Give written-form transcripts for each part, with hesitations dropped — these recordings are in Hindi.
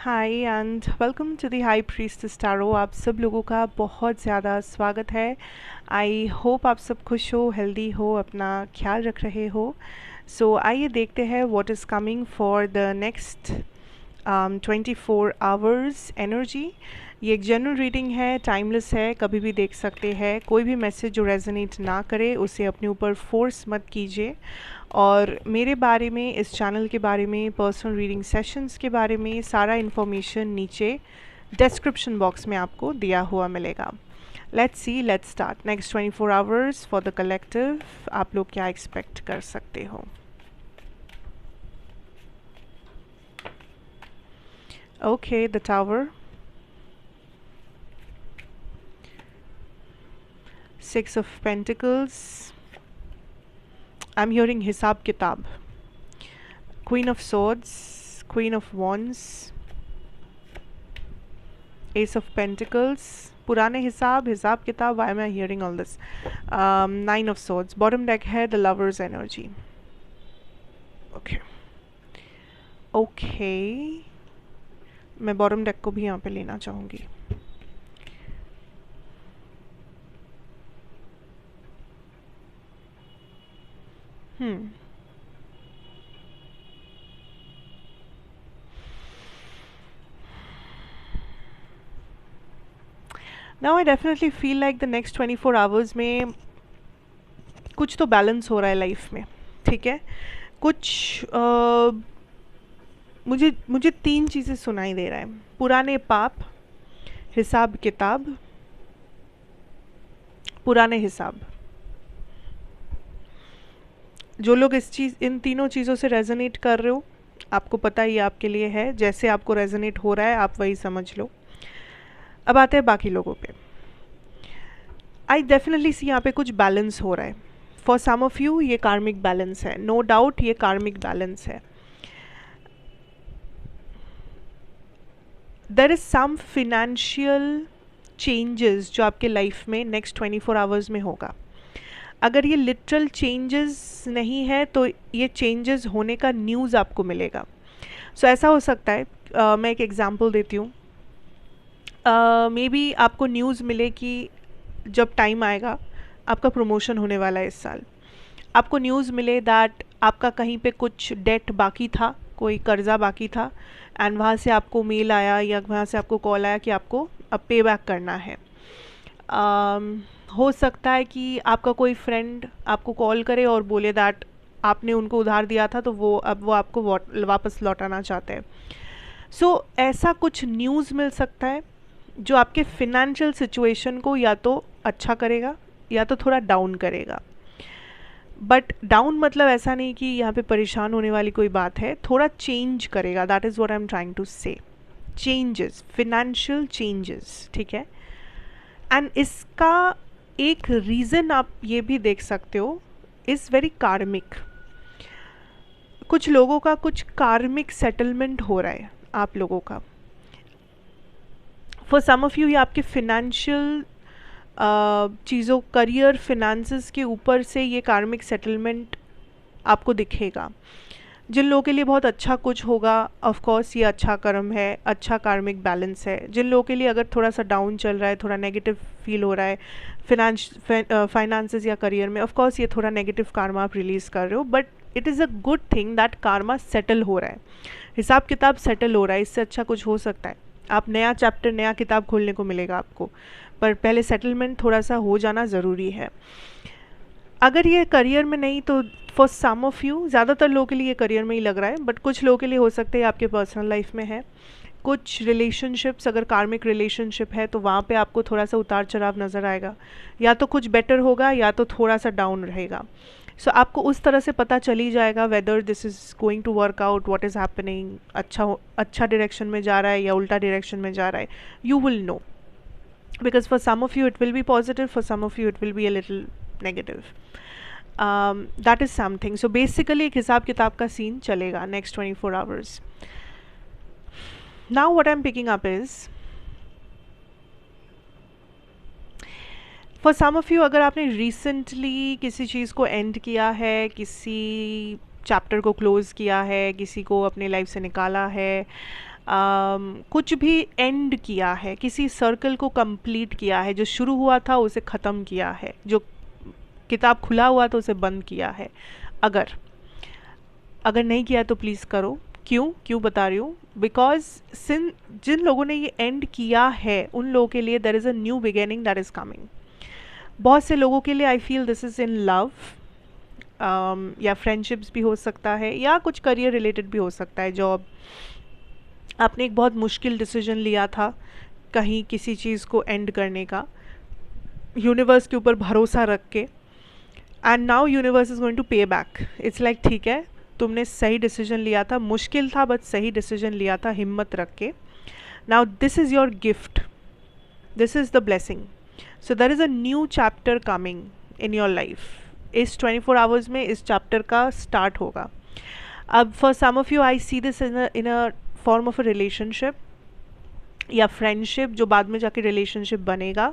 Hi and welcome to the High Priestess Tarot. आप सब लोगों का बहुत ज़्यादा स्वागत है। आई होप आप सब खुश हो, हेल्दी हो, अपना ख्याल रख रहे हो। सो आइए देखते हैं what is coming for the next 24 hours energy. ये एक जनरल रीडिंग है, टाइमलेस है, कभी भी देख सकते हैं। कोई भी मैसेज जो रेजोनेट ना करे उसे अपने ऊपर फोर्स मत कीजिए। और मेरे बारे में, इस चैनल के बारे में, पर्सनल रीडिंग सेशंस के बारे में सारा इन्फॉर्मेशन नीचे डिस्क्रिप्शन बॉक्स में आपको दिया हुआ मिलेगा। Let's see, let's start. Next 24 hours for the collective, आप लोग क्या एक्सपेक्ट कर सकते हो? Okay, the tower, 6 of Pentacles. I'm hearing हिसाब किताब, Queen of Swords, Queen of Wands, Ace of Pentacles, पुराने हिसाब, हिसाब किताब. Why am I hearing all this? 9 of Swords. Bottom deck है the Lover's energy. Okay. Okay. मैं बॉटम डेक को भी यहाँ पे लेना चाहूँगी. Now I definitely feel like the next 24 hours में कुछ तो बैलेंस हो रहा है लाइफ में, ठीक है? कुछ मुझे 3 चीज़ें सुनाई दे रहा है. पुराने पाप, हिसाब किताब, पुराने हिसाब. जो लोग इन तीनों चीज़ों से रेजोनेट कर रहे हो, आपको पता ही आपके लिए है. जैसे आपको रेजोनेट हो रहा है आप वही समझ लो. अब आते हैं बाकी लोगों पे. आई डेफिनेटली सी यहाँ पे कुछ बैलेंस हो रहा है. फॉर सम ऑफ यू ये कार्मिक बैलेंस है, नो डाउट ये कार्मिक बैलेंस है. There is some financial changes जो आपके लाइफ में नेक्स्ट 24 आवर्स में होगा. अगर ये लिटरल चेंजेस नहीं है तो ये चेंजेस होने का न्यूज़ आपको मिलेगा. सो ऐसा हो सकता है, मैं एक एग्जांपल देती हूँ. मे बी आपको न्यूज़ मिले कि जब टाइम आएगा आपका प्रमोशन होने वाला है इस साल. आपको न्यूज़ मिले दैट आपका कहीं पे कुछ डेट बाकी था, कोई कर्जा बाकी था, एंड वहाँ से आपको मेल आया या वहाँ से आपको कॉल आया कि आपको अब पे बैक करना है. हो सकता है कि आपका कोई फ्रेंड आपको कॉल करे और बोले दैट आपने उनको उधार दिया था तो वो आपको वापस लौटाना चाहते हैं. सो ऐसा कुछ न्यूज़ मिल सकता है जो आपके फिनेंशियल सिचुएशन को या तो अच्छा करेगा या तो थोड़ा डाउन करेगा. बट डाउन मतलब ऐसा नहीं कि यहाँ पे परेशान होने वाली कोई बात है, थोड़ा चेंज करेगा. That is what I am trying to say. Changes, financial changes, ठीक है. एंड इसका एक रीज़न आप ये भी देख सकते हो, इज़ वेरी कार्मिक. कुछ लोगों का कुछ कार्मिक सेटलमेंट हो रहा है आप लोगों का. फॉर सम ऑफ यू ये आपके फिनेंशियल चीज़ों, करियर, फिनेंसेस के ऊपर से ये कार्मिक सेटलमेंट आपको दिखेगा. जिन लोगों के लिए बहुत अच्छा कुछ होगा, ऑफ कोर्स ये अच्छा कर्म है, अच्छा कार्मिक बैलेंस है. जिन लोगों के लिए अगर थोड़ा सा डाउन चल रहा है, थोड़ा नेगेटिव फील हो रहा है फाइनेंसेस या करियर में, ऑफ कोर्स ये थोड़ा नेगेटिव कार्मा आप रिलीज़ कर रहे हो. But it is a good thing that Karma settle हो रहा है, हिसाब किताब सेटल हो रहा है. इससे अच्छा कुछ हो सकता है? आप नया चैप्टर, नया किताब खोलने को मिलेगा आपको, पर पहले सेटलमेंट थोड़ा सा हो जाना ज़रूरी है. अगर ये करियर में नहीं तो फॉर सम ऑफ यू, ज़्यादातर लोगों के लिए ये करियर में ही लग रहा है, बट कुछ लोगों के लिए हो सकता है आपके पर्सनल लाइफ में है. कुछ रिलेशनशिप्स, अगर कार्मिक रिलेशनशिप है तो वहाँ पे आपको थोड़ा सा उतार चढ़ाव नज़र आएगा. या तो कुछ बेटर होगा या तो थोड़ा सा डाउन रहेगा. सो आपको उस तरह से पता चल ही जाएगा whether this is going to work out, what is happening. अच्छा डायरेक्शन में जा रहा है या उल्टा डायरेक्शन में जा रहा है, you will know. Because for some of you it will be positive, for some of you it will be a little negative. That is something. So basically एक हिसाब किताब का सीन चलेगा next 24 hours. Now what I'm picking up is, for some of you अगर आपने recently किसी चीज़ को end किया है, किसी चैप्टर को क्लोज़ किया है, किसी को अपने लाइफ से निकाला है, कुछ भी एंड किया है, किसी सर्कल को कंप्लीट किया है, जो शुरू हुआ था उसे ख़त्म किया है, जो किताब खुला हुआ था उसे बंद किया है। अगर अगर नहीं किया तो प्लीज़ करो। क्यों बता रही हूँ, बिकॉज जिन लोगों ने ये एंड किया है उन लोगों के लिए there is a new beginning that is coming. बहुत से लोगों के लिए I feel this is in love, या फ्रेंडशिप्स भी हो सकता है, या कुछ करियर रिलेटेड भी हो सकता है, जॉब। आपने एक बहुत मुश्किल डिसीजन लिया था कहीं किसी चीज़ को एंड करने का, यूनिवर्स के ऊपर भरोसा रख के, and now universe is going to pay back. It's like ठीक है, तुमने सही डिसीजन लिया था, मुश्किल था बट सही डिसीजन लिया था हिम्मत रख के। Now this is your gift, this is the blessing. So there is a new chapter coming in your life. इस 24 आवर्स में इस चैप्टर का स्टार्ट होगा। अब for some of you I see this in a form of a relationship या फ्रेंडशिप, जो बाद में जाके रिलेशनशिप बनेगा।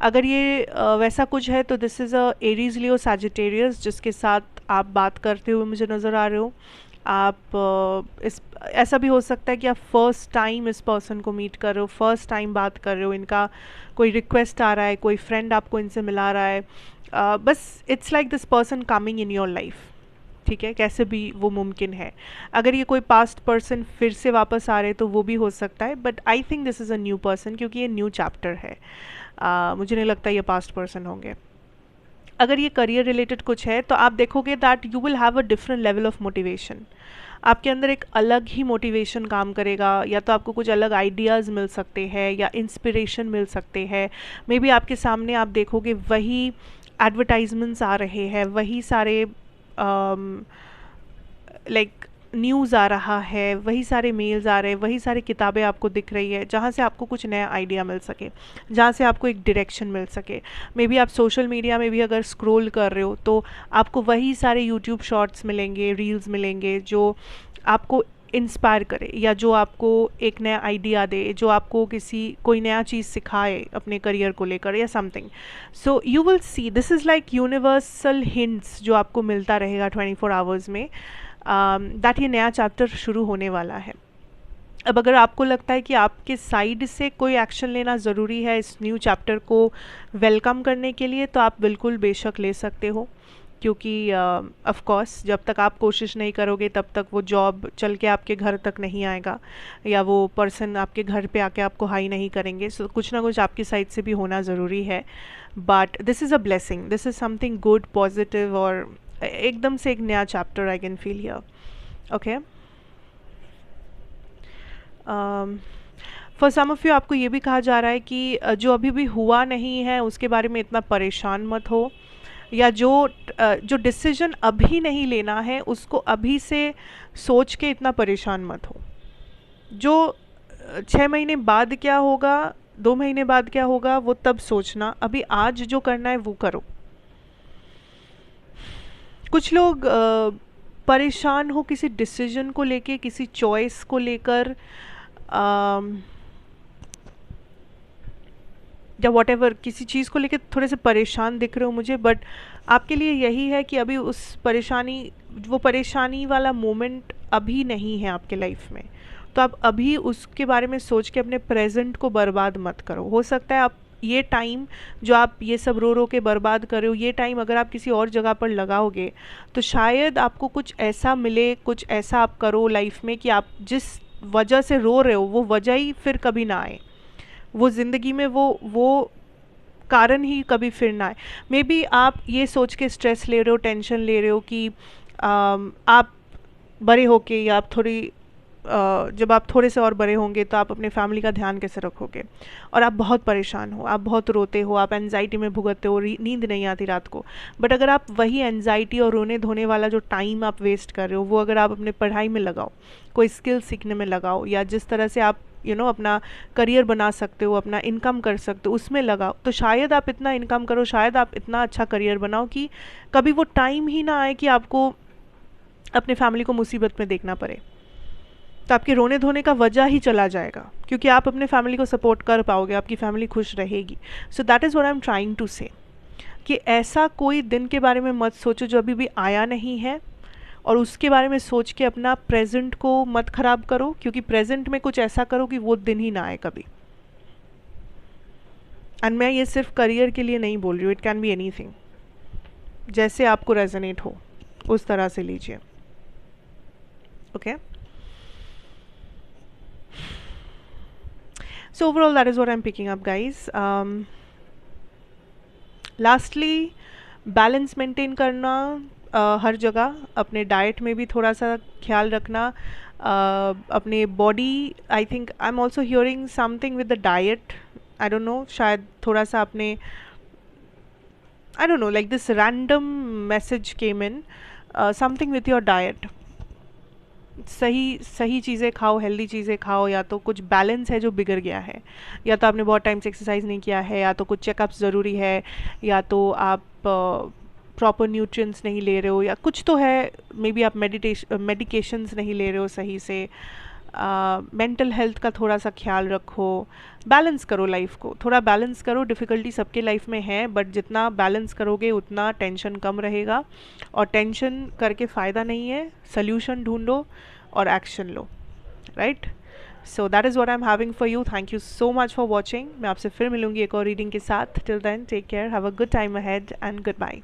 अगर ये वैसा कुछ है तो this is a Aries Leo Sagittarius, जिसके साथ आप बात करते हुए मुझे नज़र आ रहे हो। आप इस ऐसा भी हो सकता है कि आप फर्स्ट टाइम इस पर्सन को मीट कर रहे हो, फर्स्ट टाइम बात कर रहे हो, इनका कोई रिक्वेस्ट आ रहा है, कोई फ्रेंड आपको इनसे मिला रहा है, बस it's like this person coming in your life. ठीक है, कैसे भी वो मुमकिन है। अगर ये कोई पास्ट पर्सन फिर से वापस आ रहे तो वो भी हो सकता है, but I think this is a new person, क्योंकि ये न्यू चैप्टर है। मुझे नहीं लगता ये पास्ट पर्सन होंगे। अगर ये करियर रिलेटेड कुछ है तो आप देखोगे that you will have a different level of motivation. आपके अंदर एक अलग ही मोटिवेशन काम करेगा, या तो आपको कुछ अलग आइडियाज़ मिल सकते हैं या इंस्पिरेशन मिल सकते हैं। मे बी आपके सामने आप देखोगे वही एडवर्टाइजमेंट्स आ रहे हैं, वही सारे लाइक न्यूज़ आ रहा है, वही सारे मेल्स आ रहे हैं, वही सारी किताबें आपको दिख रही है, जहाँ से आपको कुछ नया आइडिया मिल सके, जहाँ से आपको एक डायरेक्शन मिल सके। मे बी आप सोशल मीडिया में भी अगर स्क्रॉल कर रहे हो तो आपको वही सारे यूट्यूब शॉर्ट्स मिलेंगे, रील्स मिलेंगे, जो आपको इंस्पायर करे, या जो आपको एक नया आइडिया दे, जो आपको कोई नया चीज़ सिखाए अपने करियर को लेकर या something. So you will see this is like universal hints जो आपको मिलता रहेगा 24 आवर्स में, दैट ये नया चैप्टर शुरू होने वाला है। अब अगर आपको लगता है कि आपके साइड से कोई एक्शन लेना ज़रूरी है इस न्यू चैप्टर को वेलकम करने के लिए, तो आप बिल्कुल बेशक ले सकते हो, क्योंकि ऑफ कोर्स जब तक आप कोशिश नहीं करोगे तब तक वो जॉब चल के आपके घर तक नहीं आएगा, या वो पर्सन आपके घर पे आके आपको हाई नहीं करेंगे। सो कुछ ना कुछ आपकी साइड से भी होना ज़रूरी है। But this is a blessing, this is something good, positive, और एकदम से एक नया chapter I can feel here. Okay, for some of you आपको ये भी कहा जा रहा है कि जो अभी भी हुआ नहीं है उसके बारे में इतना परेशान मत हो, या जो डिसीजन अभी नहीं लेना है उसको अभी से सोच के इतना परेशान मत हो। जो 6 महीने बाद क्या होगा, 2 महीने बाद क्या होगा, वो तब सोचना, अभी आज जो करना है वो करो। कुछ लोग परेशान हो किसी डिसीजन को लेके, किसी चॉइस को लेकर, या वॉट एवर, किसी चीज़ को लेकर थोड़े से परेशान दिख रहे हो मुझे, बट आपके लिए यही है कि अभी वो परेशानी वाला मोमेंट अभी नहीं है आपके लाइफ में, तो आप अभी उसके बारे में सोच के अपने प्रेजेंट को बर्बाद मत करो। हो सकता है आप ये टाइम जो आप ये सब रो रो के बर्बाद कर रहे हो, ये टाइम अगर आप किसी और जगह पर लगाओगे तो शायद आपको कुछ ऐसा मिले, कुछ ऐसा आप करो लाइफ में कि आप जिस वजह से रो रहे हो वो वजह ही फिर कभी ना आए, वो ज़िंदगी में वो कारण ही कभी फिर ना आए। मे बी आप ये सोच के स्ट्रेस ले रहे हो, टेंशन ले रहे हो कि आप बड़े होके, या आप जब आप थोड़े से और बड़े होंगे तो आप अपने फैमिली का ध्यान कैसे रखोगे, और आप बहुत परेशान हो, आप बहुत रोते हो, आप एनजाइटी में भुगतते हो, नींद नहीं आती रात को। बट अगर आप वही एनजाइटी और रोने धोने वाला जो टाइम आप वेस्ट कर रहे हो वो अगर आप अपने पढ़ाई में लगाओ, कोई स्किल सीखने में लगाओ, या जिस तरह से आप अपना करियर बना सकते हो, अपना इनकम कर सकते हो उसमें लगाओ, तो शायद आप इतना इनकम करो, शायद आप इतना अच्छा करियर बनाओ कि कभी वो टाइम ही ना आए कि आपको अपने फैमिली को मुसीबत में देखना पड़े। तो आपके रोने धोने का वजह ही चला जाएगा, क्योंकि आप अपने फैमिली को सपोर्ट कर पाओगे, आपकी फैमिली खुश रहेगी। So that is what I am trying to say, कि ऐसा कोई दिन के बारे में मत सोचो जो अभी भी आया नहीं है, और उसके बारे में सोच के अपना प्रेजेंट को मत ख़राब करो, क्योंकि प्रेजेंट में कुछ ऐसा करो कि वो दिन ही ना आए कभी। एंड मैं ये सिर्फ करियर के लिए नहीं बोल रही हूँ, इट कैन बी एनीथिंग, जैसे आपको रेजोनेट हो उस तरह से लीजिए। Okay, so overall that is what I am picking up guys. Lastly, balance maintain करना हर जगह, अपने डाइट में भी थोड़ा सा ख्याल रखना, अपने body, I think I am also hearing something with the diet, I don't know, शायद थोड़ा सा अपने, I don't know, like this random message came in, something with your diet. सही सही चीज़ें खाओ, हेल्दी चीज़ें खाओ, या तो कुछ बैलेंस है जो बिगड़ गया है, या तो आपने बहुत टाइम से एक्सरसाइज नहीं किया है, या तो कुछ चेकअप्स ज़रूरी है, या तो आप प्रॉपर न्यूट्रिएंट्स नहीं ले रहे हो, या कुछ तो है, मे बी आप मेडिकेशंस नहीं ले रहे हो सही से, मेंटल हेल्थ का थोड़ा सा ख्याल रखो, बैलेंस करो लाइफ को, थोड़ा बैलेंस करो। डिफ़िकल्टी सबके लाइफ में है, बट जितना बैलेंस करोगे उतना टेंशन कम रहेगा, और टेंशन करके फ़ायदा नहीं है, सल्यूशन ढूंढो और एक्शन लो, right. So that is what I am having for you. Thank you so much for watching. मैं आपसे फिर मिलूंगी एक और रीडिंग के साथ। Till then take care, have a good time ahead and good bye.